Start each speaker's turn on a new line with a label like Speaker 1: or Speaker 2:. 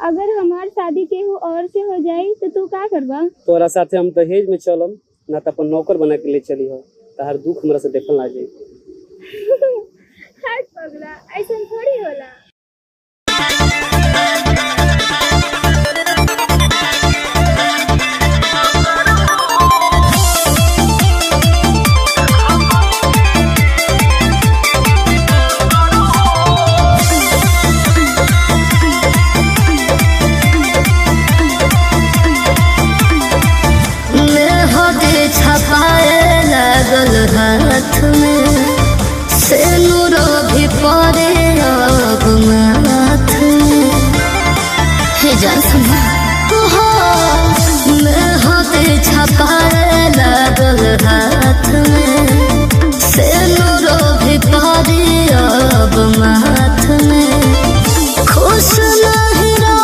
Speaker 1: अगर हमार शादी केहू और से हो जाई तो तू का करबा?
Speaker 2: तोरा साथे हम दहेज में चलम ना तो अपन नौकर बना के ले चली हो। तहार दुख हमरा से देखल ना जाई।
Speaker 1: हट पगला, ऐसा थोड़ी होला।
Speaker 3: छपाए लागल हाथ में से नूरो भी पड़े अब माथ में। हे जान सुना हो मैं होते छपाए लागल हाथ में से नूरो भी पड़े अब माथ में। खुश